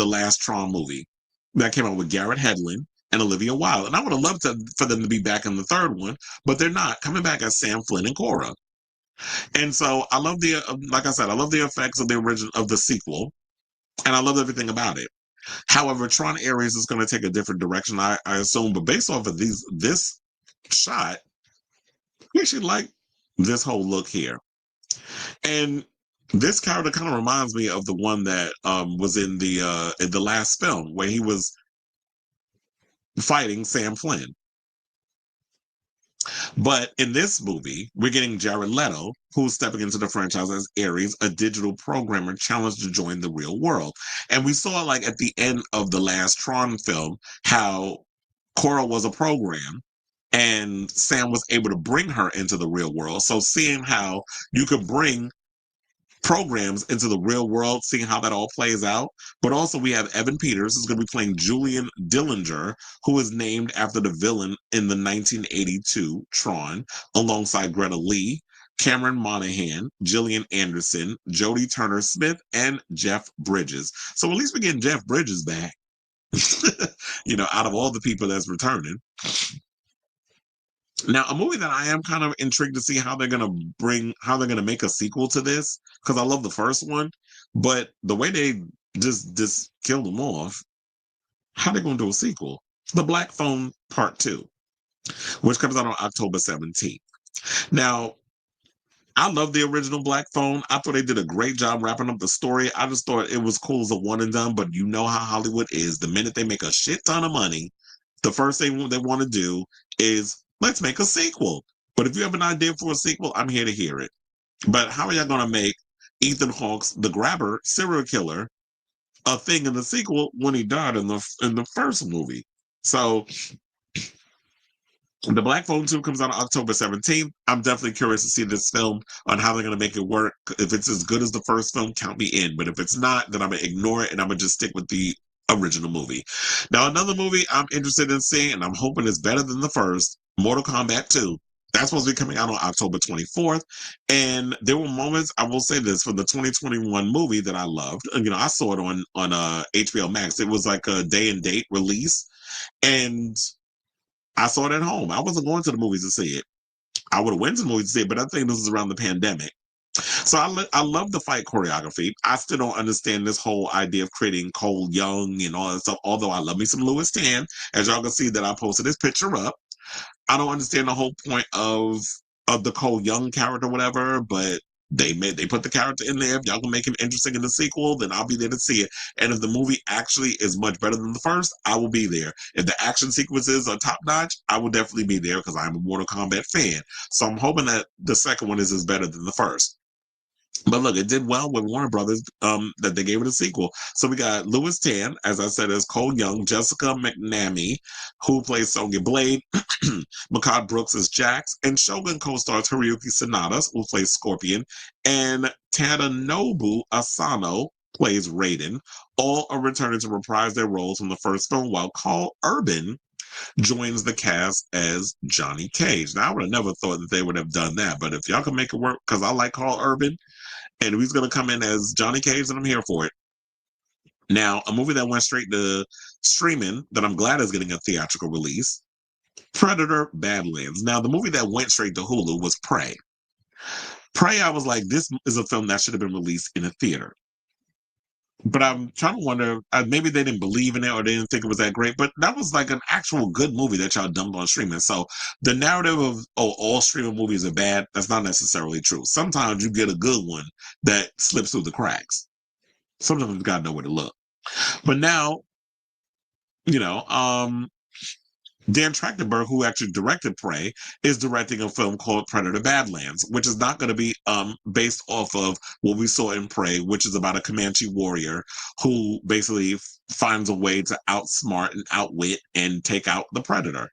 last Tron movie that came out with Garrett Hedlund and Olivia Wilde, and I would have loved for them to be back in the third one, but they're not coming back as Sam, Flynn, and Cora. And so I love like I said, I love the effects of the original of the sequel, and I love everything about it. However, Tron Ares is going to take a different direction, I assume, but based off of this shot, you should like this whole look here. And this character kind of reminds me of the one that was in the last film where he was fighting Sam Flynn. But in this movie, we're getting Jared Leto, who's stepping into the franchise as Ares, a digital programmer challenged to join the real world. And we saw like at the end of the last Tron film how Cora was a program and Sam was able to bring her into the real world. So seeing how you could bring programs into the real world, seeing how that all plays out. But also we have Evan Peters who's going to be playing Julian Dillinger, who is named after the villain in the 1982 Tron, alongside Greta Lee, Cameron Monaghan, Gillian Anderson, Jodie Turner-Smith, and Jeff Bridges. So at least we're getting Jeff Bridges back, out of all the people that's returning. Now, a movie that I am kind of intrigued to see how they're going to make a sequel to this, because I love the first one, but the way they just killed them off, how they going to do a sequel? The Black Phone Part 2, which comes out on October 17th. Now, I love the original Black Phone. I thought they did a great job wrapping up the story. I just thought it was cool as a one and done, but you know how Hollywood is. The minute they make a shit ton of money, the first thing they want to do is let's make a sequel. But if you have an idea for a sequel, I'm here to hear it. But how are y'all going to make Ethan Hawke's The Grabber serial killer a thing in the sequel when he died in the first movie? So The Black Phone 2 comes out on October 17th. I'm definitely curious to see this film on how they're going to make it work. If it's as good as the first film, count me in. But if it's not, then I'm going to ignore it and I'm going to just stick with the original movie. Now, another movie I'm interested in seeing, and I'm hoping it's better than the first, Mortal Kombat 2. That's supposed to be coming out on October 24th. And there were moments, I will say this, for the 2021 movie that I loved. I saw it on HBO Max. It was like a day and date release. And I saw it at home. I wasn't going to the movies to see it. I would have went to the movies to see it, but I think this is around the pandemic. So I love the fight choreography. I still don't understand this whole idea of creating Cole Young and all that stuff, although I love me some Louis Tan. As y'all can see that I posted this picture up. I don't understand the whole point of the Cole Young character, whatever, but they put the character in there. If y'all can make him interesting in the sequel, then I'll be there to see it. And if the movie actually is much better than the first, I will be there. If the action sequences are top notch, I will definitely be there because I'm a Mortal Kombat fan. So I'm hoping that the second one is better than the first. But look, it did well with Warner Brothers that they gave it a sequel. So we got Louis Tan, as I said, as Cole Young, Jessica McNamee, who plays Sonya Blade, Makad Brooks as Jax, and Shogun co-stars Hiroyuki Sanada, who plays Scorpion, and Tadanobu Asano plays Raiden. All are returning to reprise their roles from the first film, while Carl Urban joins the cast as Johnny Cage. Now, I would have never thought that they would have done that, but if y'all can make it work, because I like Carl Urban, and if he's going to come in as Johnny Cage, then I'm here for it. Now, a movie that went straight to streaming that I'm glad is getting a theatrical release, Predator Badlands. Now, the movie that went straight to Hulu was Prey. Prey, I was like, this is a film that should have been released in a theater. But I'm trying to wonder, maybe they didn't believe in it or they didn't think it was that great, but that was like an actual good movie that y'all dumped on streaming. So the narrative of, all streaming movies are bad, that's not necessarily true. Sometimes you get a good one that slips through the cracks. Sometimes you gotta know where to look. But now, Dan Trachtenberg, who actually directed Prey, is directing a film called Predator Badlands, which is not going to be based off of what we saw in Prey, which is about a Comanche warrior who basically finds a way to outsmart and outwit and take out the predator.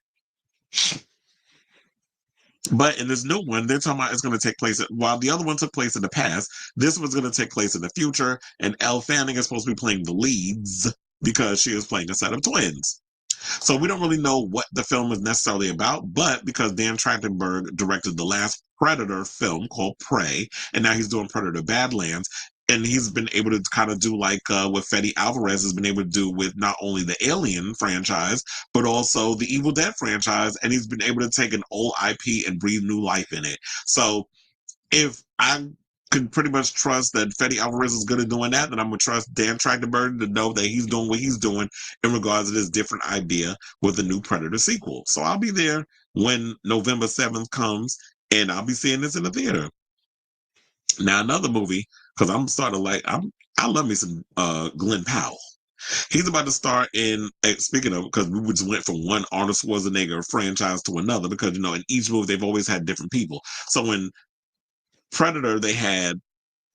But in this new one, they're talking about it's going to take place, while the other one took place in the past, this one's going to take place in the future, and Elle Fanning is supposed to be playing the leads because she is playing a set of twins. So we don't really know what the film is necessarily about, but because Dan Trachtenberg directed the last Predator film called Prey, and now he's doing Predator Badlands, and he's been able to kind of do like what Fede Alvarez has been able to do with not only the Alien franchise, but also the Evil Dead franchise, and he's been able to take an old IP and breathe new life in it. So if I can pretty much trust that Fede Alvarez is good at doing that, then I'm going to trust Dan Trachtenberg to know that he's doing what he's doing in regards to this different idea with the new Predator sequel. So I'll be there when November 7th comes, and I'll be seeing this in the theater. Now, another movie, because I'm starting to like, I love me some Glenn Powell. He's about to star in, speaking of, because we just went from one Arnold Schwarzenegger franchise to another, because, in each movie, they've always had different people. So when Predator, they had,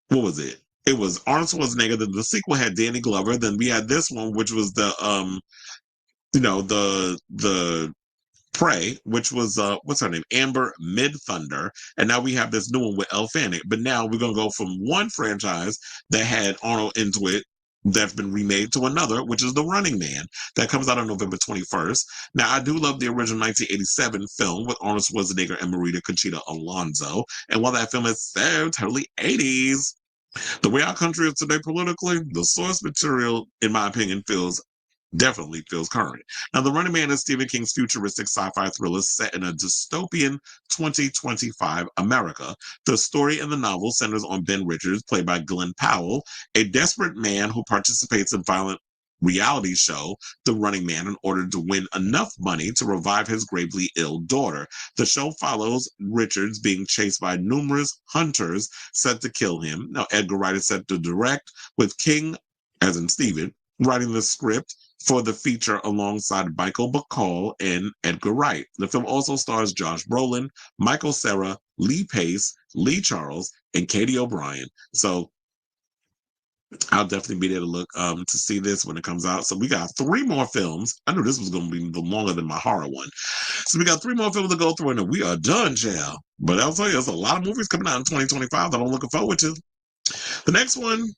what was it? It was Arnold Schwarzenegger. Then the sequel had Danny Glover. Then we had this one, which was the the Prey, which was what's her name? Amber Midthunder. And now we have this new one with Elle Fanning. But now we're gonna go from one franchise that had Arnold into it that's been remade to another, which is The Running Man, that comes out on November 21st. Now, I do love the original 1987 film with Arnold Schwarzenegger and Marita Conchita Alonso. And while that film is so totally 80s, the way our country is today politically, the source material, in my opinion, definitely feels current. Now, The Running Man is Stephen King's futuristic sci-fi thriller set in a dystopian 2025 America. The story in the novel centers on Ben Richards, played by Glenn Powell, a desperate man who participates in violent reality show, The Running Man, in order to win enough money to revive his gravely ill daughter. The show follows Richards being chased by numerous hunters set to kill him. Now, Edgar Wright is set to direct, with King, as in Stephen, writing the script for the feature alongside Michael Bacall and Edgar Wright. The film also stars Josh Brolin, Michael Cera, Lee Pace, Lee Charles, and Katie O'Brien. So I'll definitely be there to look to see this when it comes out. So we got 3 more films. I knew this was going to be longer than my horror one. So we got 3 more films to go through, and then we are done, child. But I'll tell you, there's a lot of movies coming out in 2025 that I'm looking forward to. The next one,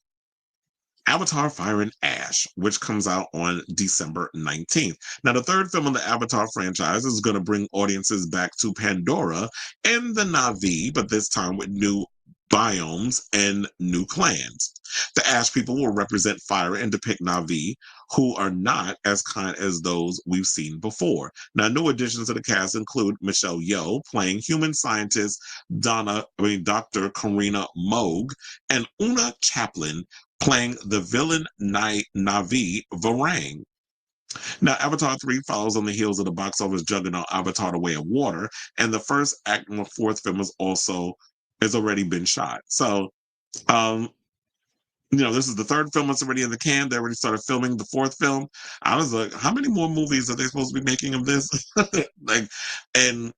Avatar Fire and Ash, which comes out on December 19th. Now, the third film in the Avatar franchise is going to bring audiences back to Pandora and the Na'vi, but this time with new biomes and new clans. The Ash people will represent fire and depict Na'vi, who are not as kind as those we've seen before. Now, new additions to the cast include Michelle Yeoh playing human scientist Dr. Karina Moog, and Una Chaplin playing the villain Na'vi Varang. Now, Avatar 3 follows on the heels of the box office juggernaut Avatar: The Way of Water, and the first act of the fourth film has already been shot. So, um, this is the third film that's already in the can. They already started filming the fourth film. I was like, how many more movies are they supposed to be making of this? And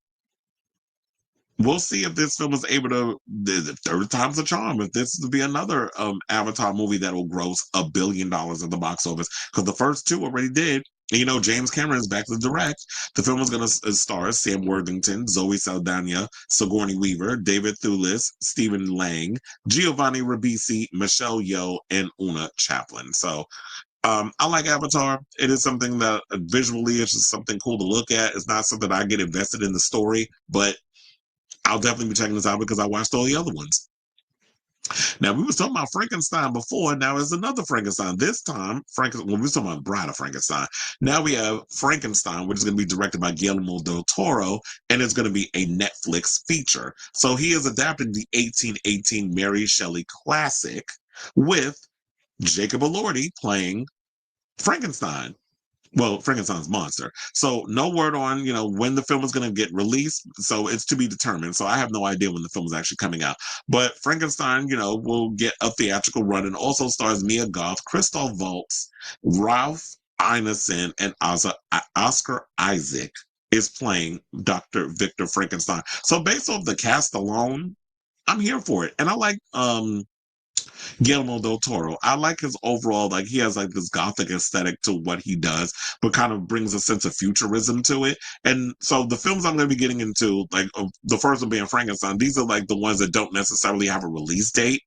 we'll see if this film is able to. The third time's a charm. If this will be another Avatar movie that will gross $1 billion at the box office, because the first two already did. And, James Cameron is back to direct. The film is going to star Sam Worthington, Zoe Saldana, Sigourney Weaver, David Thewlis, Stephen Lang, Giovanni Ribisi, Michelle Yeoh, and Una Chaplin. So I like Avatar. It is something that visually it's just something cool to look at. It's not something I get invested in the story, but I'll definitely be checking this out because I watched all the other ones. Now, we was talking about Frankenstein before. Now there's another Frankenstein. This time, we was talking about Bride of Frankenstein. Now we have Frankenstein, which is going to be directed by Guillermo del Toro, and it's going to be a Netflix feature. So he has adapted the 1818 Mary Shelley classic with Jacob Elordi playing Frankenstein. Well, Frankenstein's monster. So no word on, when the film is going to get released. So it's to be determined. So I have no idea when the film is actually coming out. But Frankenstein, will get a theatrical run and also stars Mia Goth, Christoph Waltz, Ralph Ineson, and Oscar Isaac is playing Dr. Victor Frankenstein. So based off the cast alone, I'm here for it. And I like Guillermo del Toro. I like his overall, he has this gothic aesthetic to what he does, but kind of brings a sense of futurism to it. And so the films I'm going to be getting into, the first one being Frankenstein, these are the ones that don't necessarily have a release date,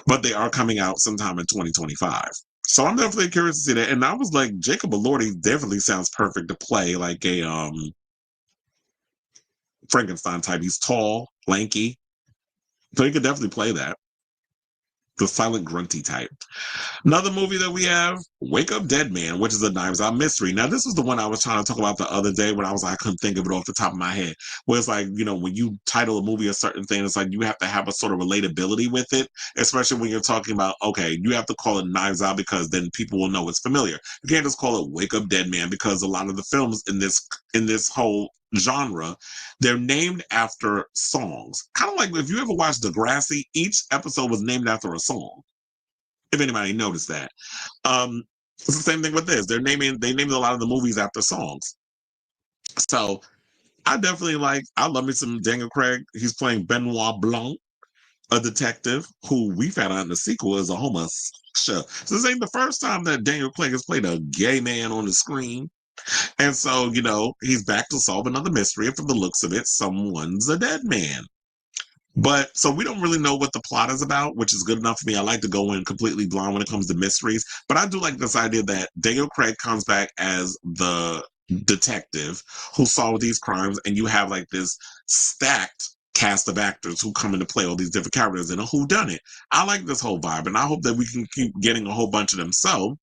but they are coming out sometime in 2025. So I'm definitely curious to see that. And I was like, Jacob Elordi definitely sounds perfect to play a Frankenstein type. He's tall, lanky, so he could definitely play that. The silent grunty type. Another movie that we have, Wake Up Dead Man, which is a Knives Out mystery. Now, this was the one I was trying to talk about the other day when I was like, I couldn't think of it off the top of my head. Where it's when you title a movie a certain thing, it's you have to have a sort of relatability with it, especially when you're talking about, okay, you have to call it Knives Out because then people will know it's familiar. You can't just call it Wake Up Dead Man because a lot of the films in this whole genre, they're named after songs. Kind of like if you ever watched Degrassi, each episode was named after a song. If anybody noticed that. It's the same thing with this. They named a lot of the movies after songs. So I love me some Daniel Craig. He's playing Benoit Blanc, a detective who we found out in the sequel is a homosexual. So this ain't the first time that Daniel Craig has played a gay man on the screen. And so, he's back to solve another mystery. And from the looks of it, someone's a dead man. But so we don't really know what the plot is about, which is good enough for me. I like to go in completely blind when it comes to mysteries. But I do like this idea that Daniel Craig comes back as the detective who solved these crimes. And you have this stacked cast of actors who come into play all these different characters in a whodunit. I like this whole vibe. And I hope that we can keep getting a whole bunch of them. So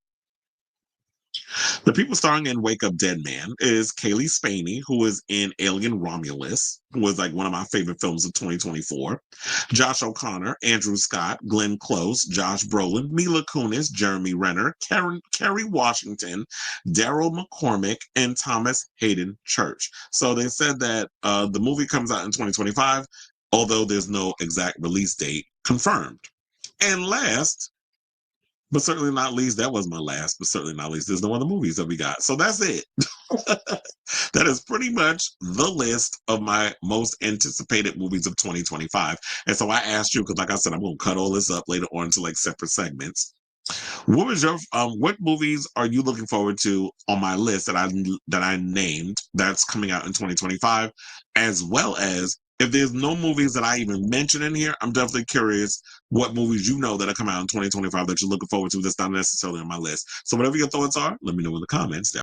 the people starring in Wake Up Dead Man is Kaylee Spaney, who is in Alien Romulus, who was one of my favorite films of 2024. Josh O'Connor, Andrew Scott, Glenn Close, Josh Brolin, Mila Kunis, Jeremy Renner, Kerry Washington, Daryl McCormick, and Thomas Hayden Church. So they said that the movie comes out in 2025, although there's no exact release date confirmed. And last, but certainly not least, that was my last, but certainly not least, there's no other movies that we got. So that's it. That is pretty much the list of my most anticipated movies of 2025. And so I asked you, because like I said, I'm going to cut all this up later on into like separate segments. What was your what movies are you looking forward to on my list that I named that's coming out in 2025, as well as if there's no movies that I even mentioned in here, I'm definitely curious what movies you know that are coming out in 2025 that you're looking forward to that's not necessarily on my list. So whatever your thoughts are, let me know in the comments.